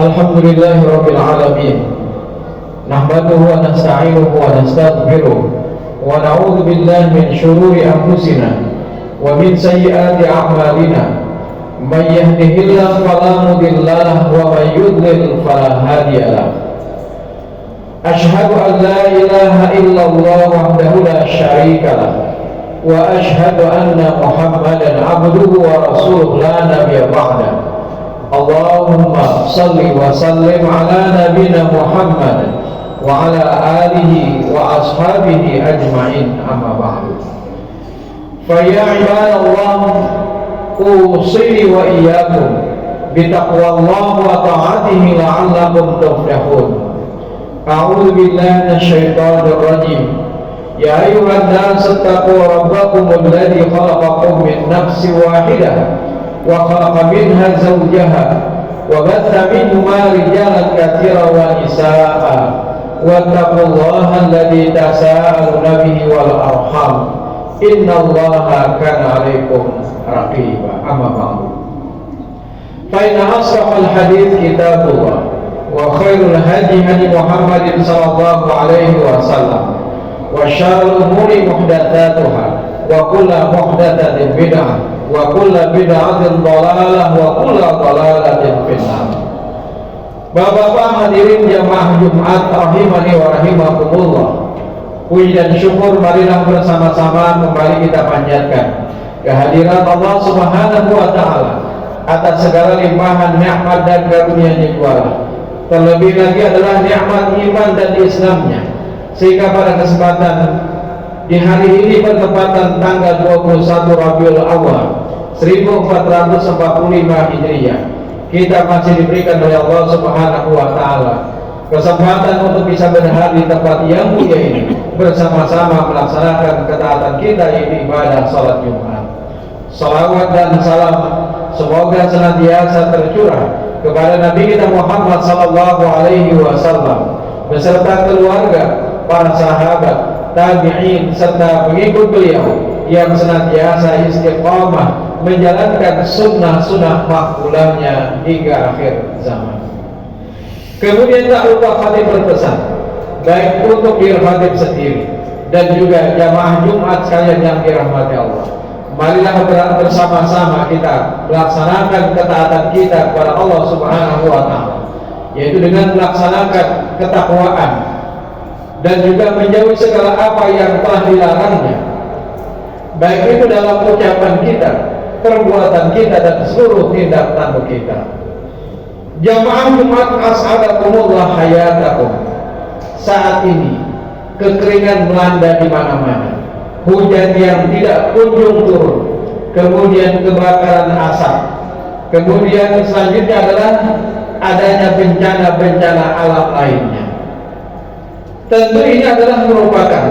Alhamdulillahirabbil alamin. Nahmaduhu wa nasta'inuhu wa nastaghfiruh wa na'udzu billahi min shururi anfusina wa min sayyiati a'malina. May yahdihillahu fala mudilla lahu wa may yudlil fala hadiya lahu. Asyhadu an la ilaha illallah wahdahu la syarika lahu wa asyhadu anna Muhammadan abduhu wa rasuluhu la nabiyya ba'dahu. Allahumma salli wa sallim ala nabina Muhammad wa ala alihi wa ashabihi ajma'in, amma ba'du. Fa ya ibadallah, usini wa iyyakum bitaqwallah wa ta'atihi la'allakum tuflihun. A'udzu billahi minasyaitonir rajim. Ya ayyuhan nas ittaqu rabbakum alladzi khalaqakum min nafsin wahidah wa khalaqa minha zawjaha wa batha minhuma rijalan katsiran wa nisaa'a wattaqullaha alladzi tasaaluna bihi wal arham innallaha kana 'alaikum raqiba, amma ba'du. Fa inna asrafal hadits kitabullah wa khairul hadi hadi Muhammadin sallallahu alaihi wasallam wa syarrul umuri muhdatsatuha wa kullu muhdatsatin bid'ah wa kullu bid'atin dhalalah wa kullu dhalalatin finnar. Bapak-bapak hadirin jamaah Jumat rahimani wa rahimakumullah, puji dan syukur marilah bersama-sama kembali kita panjatkan kehadiran Allah Subhanahu wa taala atas segala limpahan nikmat dan karunia-Nya kuala. Terlebih lagi adalah nikmat iman dan Islamnya, sehingga pada kesempatan di hari ini bertepatan tanggal 21 Rabiul Awal 1445 Hijriah, kita masih diberikan oleh Allah Subhanahu wa taala kesempatan untuk bisa berhadir di tempat yang mulia ini bersama-sama melaksanakan ketaatan kita, yaitu ibadah salat Jumat. Salawat dan salam semoga senantiasa tercurah kepada Nabi kita Muhammad sallallahu alaihi wasallam beserta keluarga, para sahabat, tabi'in serta pengikut beliau yang senantiasa istiqamah menjalankan sunnah-sunnah makbulahnya hingga akhir zaman. Kemudian tak lupa khatib berpesan, baik untuk diri khatib sendiri dan juga jamaah Jumat sekalian yang dirahmati Allah, marilah bersama-sama kita melaksanakan ketaatan kita kepada Allah Subhanahu wa taala, yaitu dengan melaksanakan ketakwaan dan juga menjauhi segala apa yang telah dilarangnya, baik itu dalam ucapan kita, perbuatan kita, dan seluruh tindak tanduk kita. Jamaah Jumat as'adakumullah hayatakum. Saat ini kekeringan melanda di mana-mana, hujan yang tidak kunjung turun, kemudian kebakaran asap, kemudian selanjutnya adalah adanya bencana-bencana alam lainnya. Tentu ini adalah merupakan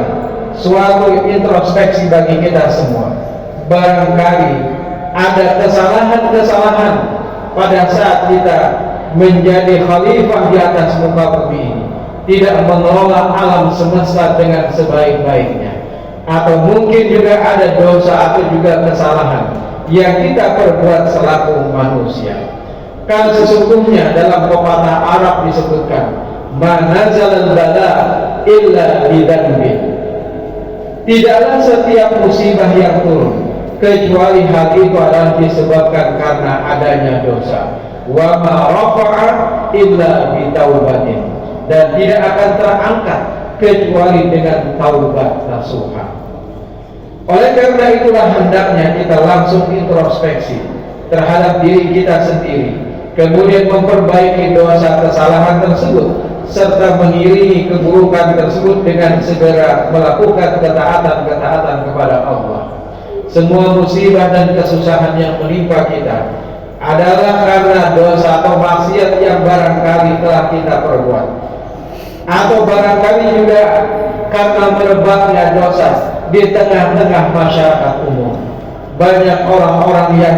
suatu introspeksi bagi kita semua. Barangkali ada kesalahan-kesalahan pada saat kita menjadi khalifah di atas muka bumi ini, tidak mengelola alam semesta dengan sebaik-baiknya, atau mungkin juga ada dosa atau juga kesalahan yang kita perbuat selaku manusia. Kan sesungguhnya dalam pepatah Arab disebutkan, manazalal bala illa bidanbi. Tidaklah setiap musibah yang turun kecuali hal itu adalah disebabkan karena adanya dosa. Wa ma rafa'a illa bitaubatin, dan tidak akan terangkat kecuali dengan taubat nasuha. Oleh karena itulah hendaknya kita langsung introspeksi terhadap diri kita sendiri, kemudian memperbaiki dosa kesalahan tersebut serta mengiringi keburukan tersebut dengan segera melakukan ketaatan-ketaatan kepada Allah. Semua musibah dan kesusahan yang menimpa kita adalah karena dosa atau maksiat yang barangkali telah kita perbuat, atau barangkali juga karena merebaknya dosa di tengah-tengah masyarakat umum. Banyak orang-orang yang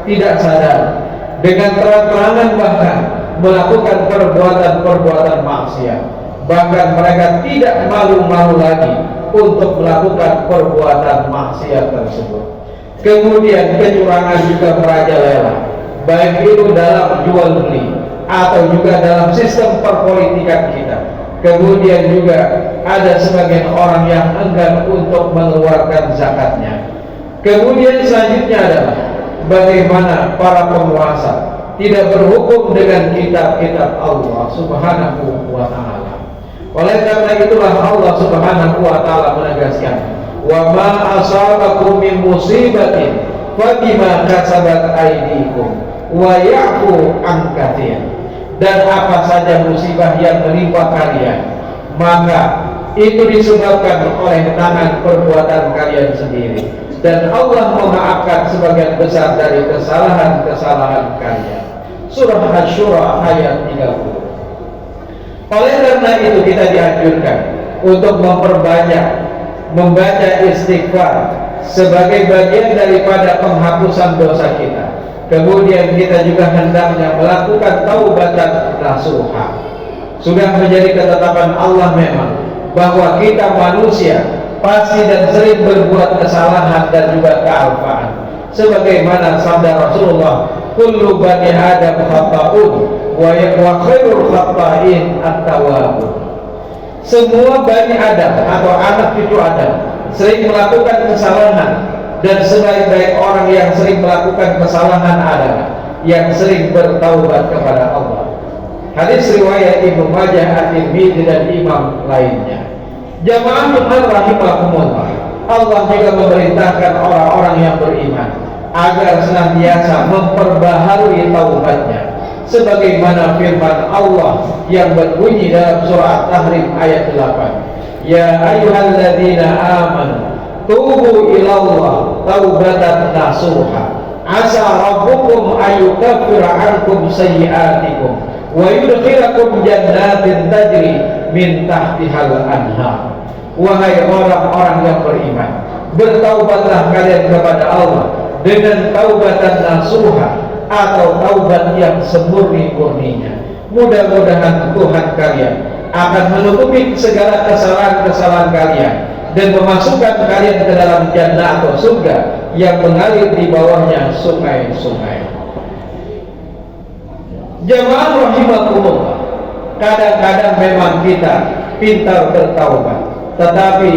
tidak sadar dengan terang-terangan bahkan melakukan perbuatan-perbuatan maksiat, bahkan mereka tidak malu-malu lagi untuk melakukan perbuatan maksiat tersebut. Kemudian kecurangan juga merajalela, baik itu dalam jual beli atau juga dalam sistem perpolitikan kita. Kemudian juga ada sebagian orang yang enggan untuk mengeluarkan zakatnya. Kemudian selanjutnya adalah bagaimana para penguasa tidak berhukum dengan kitab-kitab Allah Subhanahu wa ta'ala. Oleh karena itulah Allah Subhanahu wa ta'ala menegaskan, wa ma asabakum min musibatin fabima kasabat aydikum wa ya'fu an katsir. Dan apa saja musibah yang menimpa kalian, maka itu disebabkan oleh tangan perbuatan kalian sendiri, dan Allah memaafkan sebagian besar dari kesalahan-kesalahan kalian. Surah Asy-Syura ayat 30. Oleh karena itu kita dianjurkan untuk memperbanyak membaca istighfar sebagai bagian daripada penghapusan dosa kita. Kemudian kita juga hendaknya melakukan taubatan nasuha. Sudah menjadi ketetapan Allah memang bahwa kita manusia pasti dan sering berbuat kesalahan dan juga kealpaan. Sebagaimana sabda Rasulullah, kullu bani Adam khata'un wa khairul khata'in at-tawwabun. Semua bani Adam atau anak cucu Adam sering melakukan kesalahan, dan sebaik-baik orang yang sering melakukan kesalahan adalah yang sering bertaubat kepada Allah. Hadis riwayat Ibnu Majah, At-Tirmidzi dan imam lainnya. Jamaah rahimakumullah, Allah juga memerintahkan orang-orang yang beriman agar senantiasa memperbaharui taubatnya, sebagaimana firman Allah yang berbunyi dalam surah At-Tahrim ayat 8, ya ayyuhalladzina amanu tubu ilallah taubatan nasuha asa rabbukum ayyukaffira ankum sayyi'atikum wa yudkhilakum jannatin tajri min tahtihal anhar. Wahai orang-orang yang beriman, bertaubatlah kalian kepada Allah dengan taubatan nasuha atau taubat yang semurni-murninya. Mudah-mudahan Tuhan kalian akan menutupi segala kesalahan-kesalahan kalian dan memasukkan kalian ke dalam jannah atau surga yang mengalir di bawahnya sungai-sungai. Jamaah rahimakumullah, kadang-kadang memang kita pintar bertaubat, tetapi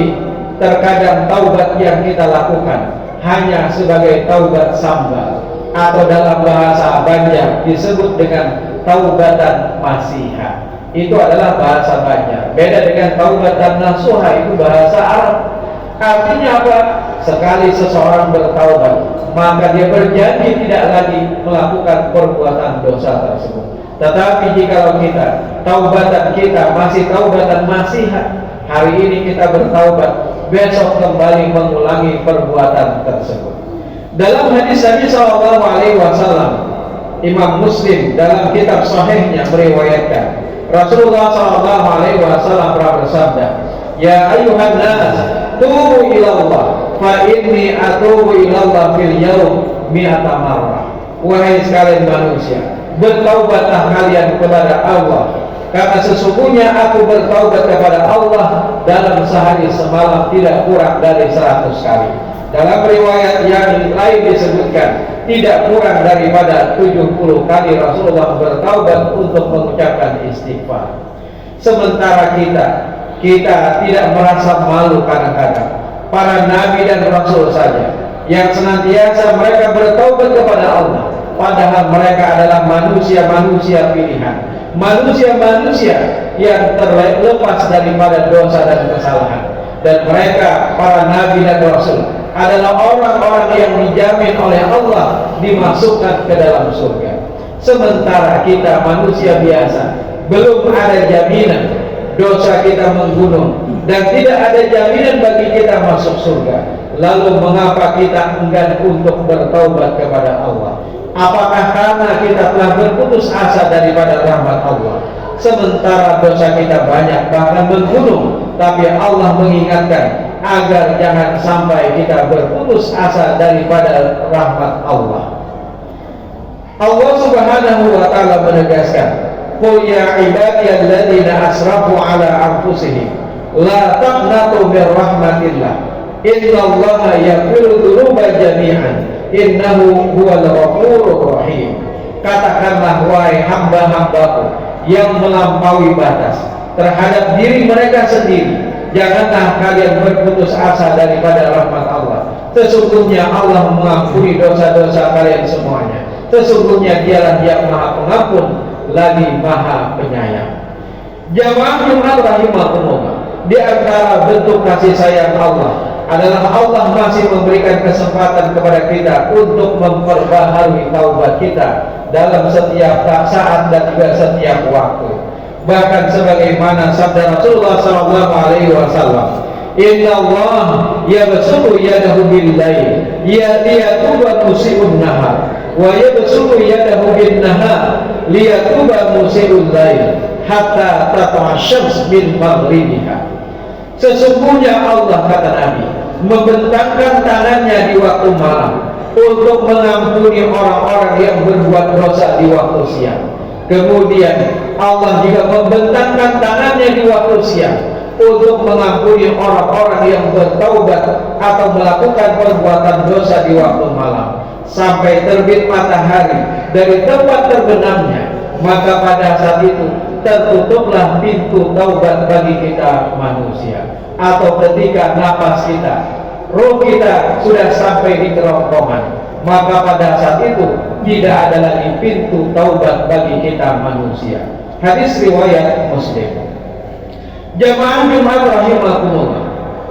terkadang taubat yang kita lakukan hanya sebagai taubat sambal, atau dalam bahasa Banjar disebut dengan taubatan masiha. Itu adalah bahasa Banjar. Beda dengan taubatan nasuha, itu bahasa Arab. Artinya apa? Sekali seseorang bertaubat, maka dia berjanji tidak lagi melakukan perbuatan dosa tersebut. Tetapi jikalau kita taubatan kita masih taubatan masiha, hari ini kita bertaubat, besok kembali mengulangi perbuatan tersebut. Dalam hadis Nabi sallallahu alaihi wasallam, Imam Muslim dalam kitab sahihnya meriwayatkan, Rasulullah sallallahu alaihi wasallam pernah bersabda, ya ayyuhan nas tubu ilallah fa inni atubu ilallah fil yaum mi'ata marrah. Wahai sekalian manusia, bertaubatlah kalian kepada Allah, karena sesungguhnya aku bertaubat kepada Allah dalam sehari semalam tidak kurang dari 100 kali. Dalam riwayat yang lain disebutkan tidak kurang daripada 70 kali Rasulullah bertaubat untuk mengucapkan istighfar. Sementara kita tidak merasa malu kadang-kadang. Para nabi dan rasul saja yang senantiasa mereka bertaubat kepada Allah, padahal mereka adalah manusia-manusia pilihan, manusia-manusia yang terlepas daripada dosa dan kesalahan. Dan mereka, para nabi dan rasul, adalah orang-orang yang dijamin oleh Allah dimasukkan ke dalam surga. Sementara kita manusia biasa, belum ada jaminan dosa kita menggunung, dan tidak ada jaminan bagi kita masuk surga. Lalu mengapa kita enggan untuk bertaubat kepada Allah? Apakah karena kita telah berputus asa daripada rahmat Allah? Sementara dosa kita banyak bahkan menggunung, tapi Allah mengingatkan agar jangan sampai kita berputus asa daripada rahmat Allah. Allah Subhanahu wa ta'ala menegaskan, qul ya ibadiyalladzina asrafu ala anfusihim la taqnatu min rahmatillah innallaha yaghfiru dzunuba jami'an innahu huwal ghafurur rahim. katakanlah wahai hamba-hambaku yang melampaui batas terhadap diri mereka sendiri, janganlah kalian berputus asa daripada rahmat Allah. Sesungguhnya Allah mengampuni dosa-dosa kalian semuanya. Sesungguhnya Dialah yang Maha Pengampun lagi Maha Penyayang. Jamaah Jumat rahimakumullah, di antara bentuk kasih sayang Allah adalah Allah masih memberikan kesempatan kepada kita untuk memperbaharui taubat kita dalam setiap saat dan juga setiap waktu. Bahkan sebagaimana sabda Rasulullah SAW, Inna Allah yabsutu yadahu bil lail liyatuba musii'un nahar wa yabsutu yadahu bin nahar liyatuba musii'ul lail hatta tatlu'a syams min maghribiha. Sesungguhnya Allah, kata Nabi, membentangkan tangannya di waktu malam untuk mengampuni orang-orang yang berbuat dosa di waktu siang. Kemudian Allah juga membentangkan tangannya di waktu siang untuk mengampuni orang-orang yang bertaubat atau melakukan perbuatan dosa di waktu malam sampai terbit matahari dari tempat terbenamnya. Maka pada saat itu tertutuplah pintu taubat bagi kita manusia. Atau ketika napas kita, roh kita sudah sampai di kerongkongan, maka pada saat itu tidak ada lagi pintu taubat bagi kita manusia. Hadis riwayat Muslim. Jamaah Jumat rahimakumullah,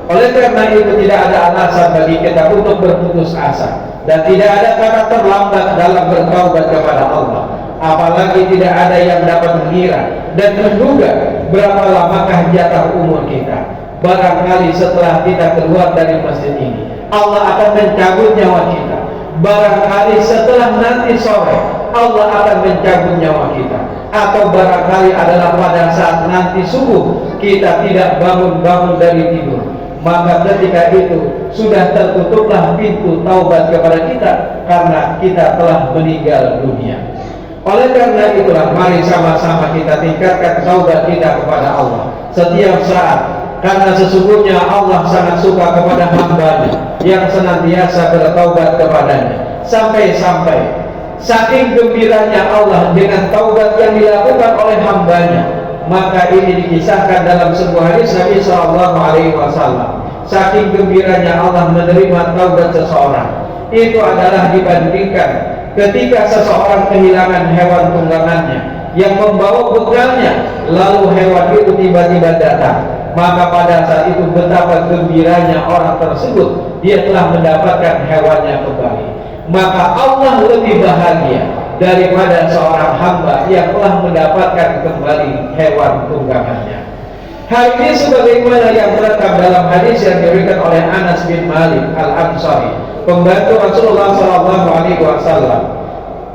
oleh karena itu tidak ada alasan bagi kita untuk berputus asa dan tidak ada kata terlambat dalam bertaubat kepada Allah. Apalagi tidak ada yang dapat mengira dan menduga berapa lamakah jatah umur kita. Barangkali setelah kita keluar dari masjid ini, Allah akan mencabut nyawa kita. Barangkali setelah nanti sore, Allah akan mencabut nyawa kita. Atau barangkali adalah pada saat nanti subuh kita tidak bangun-bangun dari tidur. Maka ketika itu sudah tertutuplah pintu taubat kepada kita karena kita telah meninggal dunia. Oleh karena itulah mari sama-sama kita tingkatkan taubat kita kepada Allah setiap saat, karena sesungguhnya Allah sangat suka kepada hamba-Nya yang senantiasa bertaubat kepadanya. Sampai-sampai saking gembiranya Allah dengan taubat yang dilakukan oleh hamba-Nya, maka ini dikisahkan dalam sebuah hadis Nabi SAW. Saking gembiranya Allah menerima taubat seseorang, itu adalah dibandingkan ketika seseorang kehilangan hewan tunggangannya yang membawa bekalnya, lalu hewan itu tiba-tiba datang, maka pada saat itu betapa gembiranya orang tersebut, dia telah mendapatkan hewannya kembali. Maka Allah lebih bahagia daripada seorang hamba yang telah mendapatkan kembali hewan tunggangannya. Hal ini sebagaimana yang terekam dalam hadis yang diberikan oleh Anas bin Malik Al-Ansari, pembantu Rasulullah SAW.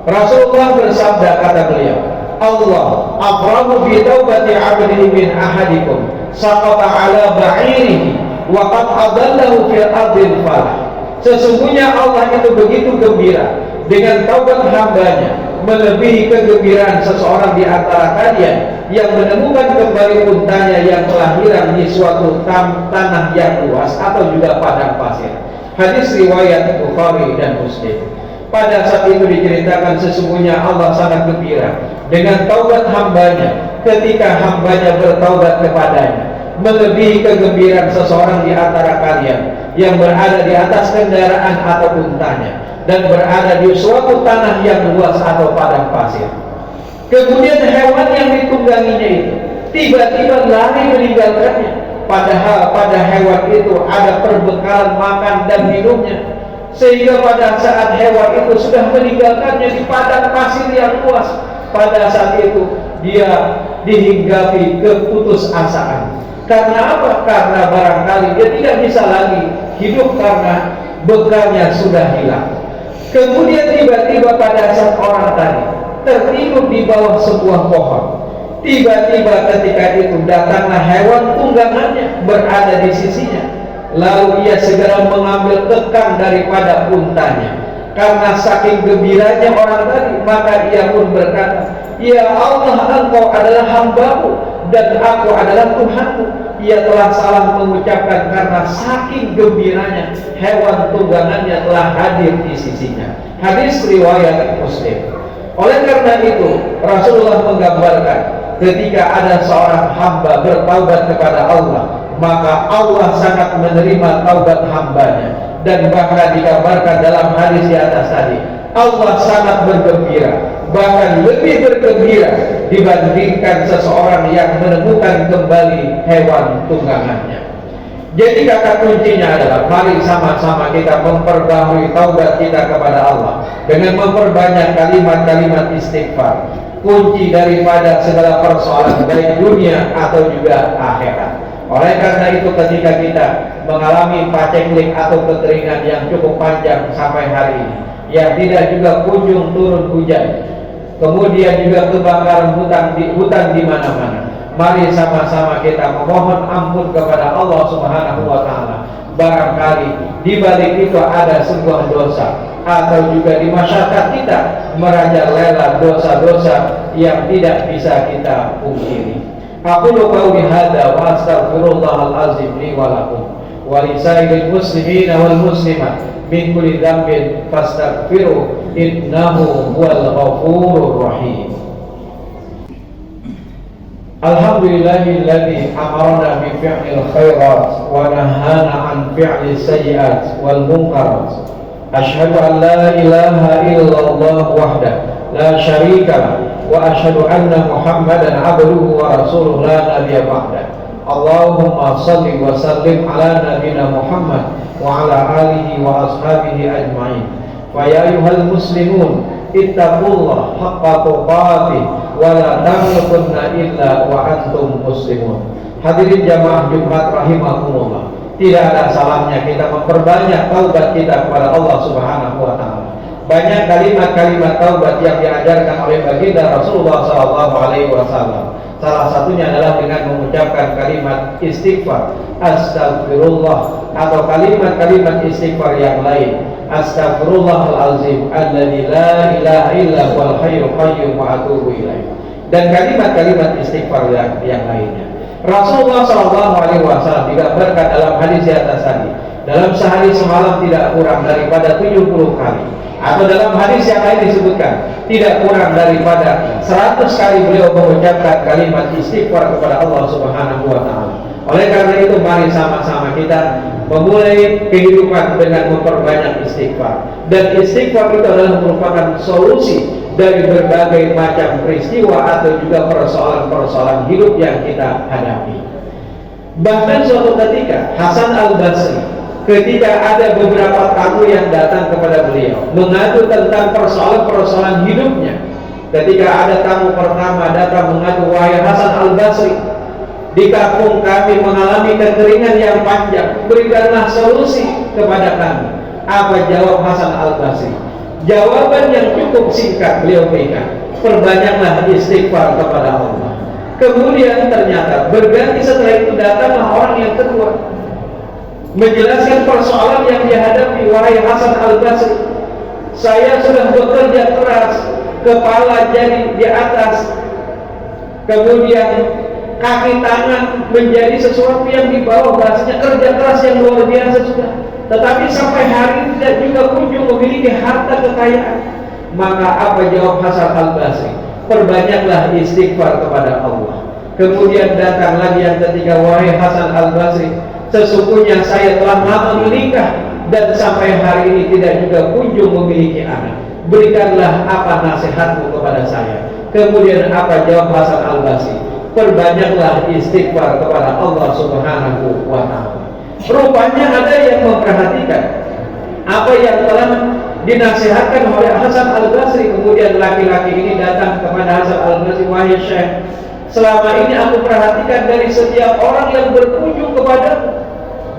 Rasulullah bersabda, kata beliau, Allah afrahu bi taubati 'abdihi min ahadikum saqata 'ala ba'irihi wa qad adallahu fil ardil falah. Sesungguhnya Allah itu begitu gembira dengan taubat hambanya, melebihi kegembiraan seseorang di antara kalian yang menemukan kembali untanya yang telah hilang di suatu tanah yang luas atau juga padang pasir. Hadis riwayat Bukhari dan Muslim. Pada saat itu diceritakan sesungguhnya Allah sangat gembira dengan taubat hambanya ketika hambanya bertaubat kepadanya, melebihi kegembiraan seseorang di antara kalian yang berada di atas kendaraan atau untanya dan berada di suatu tanah yang luas atau padang pasir. Kemudian hewan yang ditungganginya itu tiba-tiba lari meninggalkannya, padahal pada hewan itu ada perbekalan makan dan minumnya, sehingga pada saat hewan itu sudah meninggalkannya di padang pasir yang luas, pada saat itu dia dihinggapi keputusasaan. Karena apa? Karena barangkali dia tidak bisa lagi hidup karena bekalnya sudah hilang. Kemudian tiba-tiba pada saat orang tadi tertidur di bawah sebuah pohon, tiba-tiba ketika itu datanglah hewan tunggangannya berada di sisinya. Lalu ia segera mengambil kekang daripada untanya. Karena saking gembiranya orang tadi, maka ia pun berkata, Ya Allah, Engkau adalah hambamu dan aku adalah Tuhanmu. Ia telah salah mengucapkan karena saking gembiranya hewan tunggangannya telah hadir di sisinya. Hadis riwayat Muslim. Oleh karena itu Rasulullah menggambarkan ketika ada seorang hamba bertaubat kepada Allah, maka Allah sangat menerima taubat hambanya. Dan bahkan digambarkan dalam hadis di atas tadi, Allah sangat bergembira, bahkan lebih bergembira dibandingkan seseorang yang menemukan kembali hewan tunggangannya. Jadi kata kuncinya adalah mari sama-sama kita memperbaharui taubat kita kepada Allah dengan memperbanyak kalimat-kalimat istighfar. Kunci daripada segala persoalan baik dunia atau juga akhirat. Oleh karena itu ketika kita mengalami paceklik atau kekeringan yang cukup panjang sampai hari ini, yang tidak juga kunjung turun hujan, kemudian juga kebakaran hutan di mana-mana, mari sama-sama kita memohon ampun kepada Allah Subhanahu wa taala. Barangkali di balik itu ada sebuah dosa, atau juga di masyarakat kita merajalela dosa-dosa yang tidak bisa kita pungkiri. Aqulu qawli hadza wa astaghfirullahal azim li wa lakum wa li sa'iril muslimina wal muslimat min kulli dhanbin fastaghfiruh innahu huwal ghafurur rahim. Alhamdulillahilladzi amarna bi fi'lil khairat wa nahana an fi'lis sayyi'at wal munkarat. Asyhadu an la ilaha illallah wahdahu la syarika lah wa asyhadu anna Muhammadan abduhu wa rasuluhu la nabiyya ba'da. Allahumma shalli wa sallim ala nabiyyina Muhammad wa ala alihi wa ashabihi ajma'in. Fa ya ayyuhal muslimun ittaqullah haqqa tuqatih wa la tamutunna illa wa antum muslimun. Hadirin jamaah Jumat rahimakumullah, tidak ada salahnya kita memperbanyak taubat kita kepada Allah Subhanahu wa taala. Banyak kalimat-kalimat taubat yang diajarkan oleh baginda Rasulullah SAW. Salah satunya adalah dengan mengucapkan kalimat istighfar, astagfirullah, atau kalimat-kalimat istighfar yang lain, astagfirullahalazim alladzi la ilaha illa huwal hayyul qayyum wa atubu ilaih, dan kalimat-kalimat istighfar yang lainnya. Rasulullah SAW digambarkan dalam hadis di atas tadi, dalam sehari semalam tidak kurang daripada 70 kali. Atau dalam hadis yang lain disebutkan tidak kurang daripada 100 kali beliau mengucapkan kalimat istighfar kepada Allah Subhanahu wa taala. Oleh karena itu mari sama-sama kita memulai kehidupan dengan memperbanyak istighfar. Dan istighfar itu adalah merupakan solusi dari berbagai macam peristiwa atau juga persoalan-persoalan hidup yang kita hadapi. Bahkan suatu ketika Hasan Al-Basri, ketika ada beberapa tamu yang datang kepada beliau mengadu tentang persoalan-persoalan hidupnya, ketika ada tamu pertama datang mengadu, wahai Hasan Al-Basri, di kampung kami mengalami kekeringan yang panjang, berikanlah solusi kepada kami. Apa jawab Hasan Al-Basri? Jawaban yang cukup singkat beliau berikan, perbanyaklah istighfar kepada Allah. Kemudian ternyata berganti setelah itu datanglah orang yang kedua menjelaskan persoalan yang dihadapi. Wahai Hasan Al-Basri, saya sudah bekerja keras, kepala jadi di atas, kemudian kaki tangan menjadi sesuatu yang di bawah, bahasanya kerja keras yang luar biasa sudah, tetapi sampai hari ini tidak juga kunjung memiliki harta kekayaan. Maka apa jawab Hasan Al-Basri? Perbanyaklah istighfar kepada Allah. Kemudian datang lagi yang ketiga, wahai Hasan Al-Basri, sesungguhnya saya telah lama menikah dan sampai hari ini tidak juga kunjung memiliki anak. Berikanlah apa nasihatmu kepada saya. Kemudian apa jawab Hasan Al-Basri? Perbanyaklah istighfar kepada Allah Subhanahu wa ta'ala. Rupanya ada yang memperhatikan apa yang telah dinasihatkan oleh Hasan Al-Basri. Kemudian laki-laki ini datang kepada Hasan Al-Basri, wahai Syekh, selama ini aku perhatikan dari setiap orang yang berkunjung kepadamu,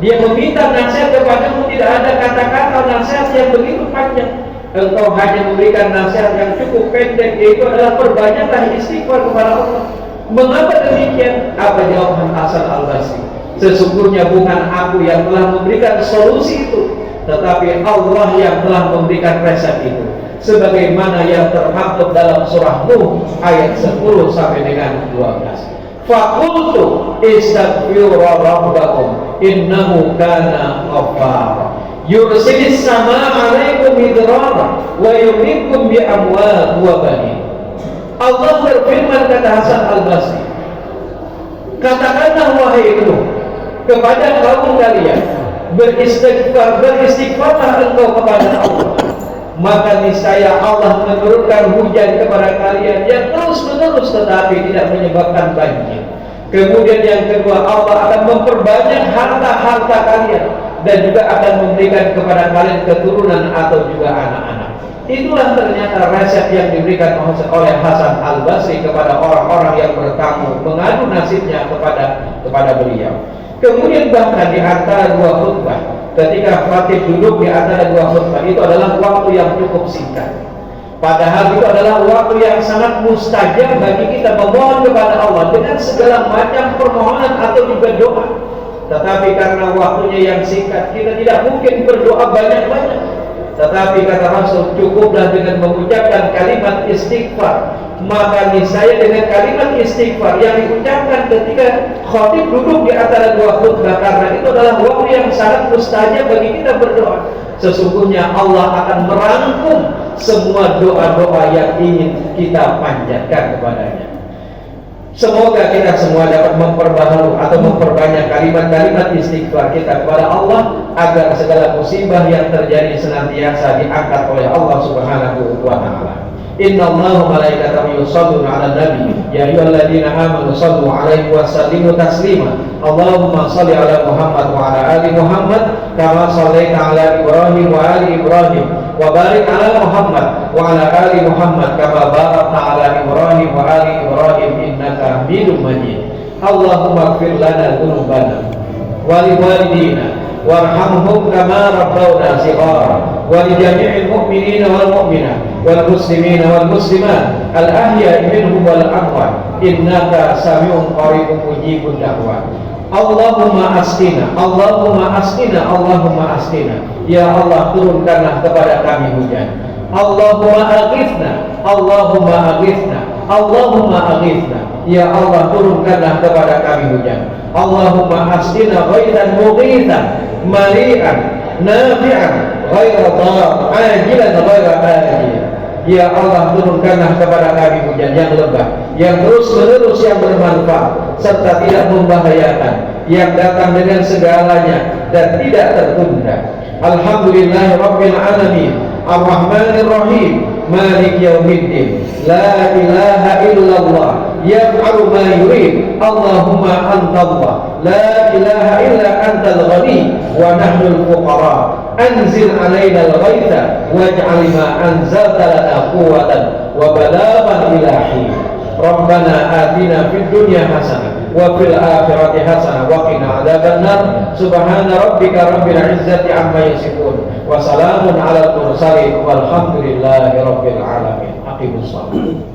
dia meminta nasihat kepadamu, tidak ada kata-kata nasihat yang begitu panjang. Engkau hanya memberikan nasihat yang cukup pendek, yaitu adalah perbanyaklah istighfar kepada Allah. Mengapa demikian? Apa jawaban Hasan Al-Basri? Sesungguhnya bukan aku yang telah memberikan solusi itu, tetapi Allah yang telah memberikan resep itu, sebagaimana yang termaktub dalam surah Nuh ayat 10 sampai dengan 12. Faqultu istaghfiru rabbakum innahu kana ghaffara yursilis samaa 'alaikum mirara wa yumdikum bi amwal wa banin. Allah berfirman kata Hasan Al-Basri, katakanlah wahai Nuh kepada kaum kalian, beristighfarlah engkau kepada Allah, maka niscaya Allah menurunkan hujan kepada kalian yang terus-menerus tetapi tidak menyebabkan banjir. Kemudian yang kedua, Allah akan memperbanyak harta-harta kalian dan juga akan memberikan kepada kalian keturunan atau juga anak-anak. Itulah ternyata resep yang diberikan oleh Hasan Al-Basri kepada orang-orang yang bertamu mengadu nasibnya kepada beliau. Kemudian bahkan di antara dua khutbah, ketika khatib duduk di antara dua khutbah, itu adalah waktu yang cukup singkat. Padahal itu adalah waktu yang sangat mustajab bagi kita memohon kepada Allah dengan segala macam permohonan atau juga doa. Tetapi karena waktunya yang singkat, kita tidak mungkin berdoa banyak-banyak. Tetapi kata Rasul, cukuplah dengan mengucapkan kalimat istighfar. Maka niscaya dengan kalimat istighfar yang diucapkan ketika khatib duduk di antara dua khutbah, karena itu adalah waktu yang sangat mustajab bagi kita berdoa, sesungguhnya Allah akan merangkum semua doa-doa yang ingin kita panjatkan kepadanya. Semoga kita semua dapat memperbaharui atau memperbanyak kalimat-kalimat istighfar kita kepada Allah, agar segala musibah yang terjadi senantiasa diangkat oleh Allah Subhanahu wa Ta'ala. Inna Allaha wa malaikatahu yusholluna 'alan nabi ya ayyuhalladzina amanu shallu 'alaihi wa sallimu taslima. Allahumma shalli 'ala Muhammad wa 'ala ali Muhammad kama shallaita 'ala Ibrahim wa ali Ibrahim wa barik 'ala Muhammad wa 'ala ali Muhammad kama barakta 'ala Ibrahim wa ali Ibrahim innaka Hamidum Majid. Allahumma ighfir lana dzunubana wa liwalidina warhamhum kama rabbawna shighara wa li jami'il mu'minina wal mu'minat wal muslimina wal muslimat al ahya'i minhum wal amwat innaka sami'un qaribun mujibud da'wat. Allahumma asqina, Allahumma asqina, Allahumma asqina. Ya Allah, turunkanlah kepada kami hujan. Allahumma aghithna, Allahumma aghithna, Allahumma aghithna. Ya Allah, turunkanlah kepada kami hujan. Allahumma asqina ghairan mughithan mali'an nafi'an ghaira dhar ajilan ghaira ajil. Ya Allah, turunkanlah kepada kami hujan yang lebat, yang terus-menerus, yang bermanfaat serta tidak membahayakan, yang datang dengan segalanya dan tidak tertunda. Alhamdulillahi rabbil alamin ar-rahmanir rahim malik yaumiddin la ilaha illallah yaf'alu ma yurid. Allahumma antallah la ilaha illa antal ghani wa nahnul fuqara anzil alaina al-ghaitha waj'al ma anzalta lana quwwatan wa balaghan ilahi. Rabbana atina fid dunya hasanah wa fil akhirati hasanah wa qina adzabannar. Subhana rabbika rabbil izzati amma yasifun wa salamun alal mursalin walhamdulillahi rabbil alamin. Aqimus shalah.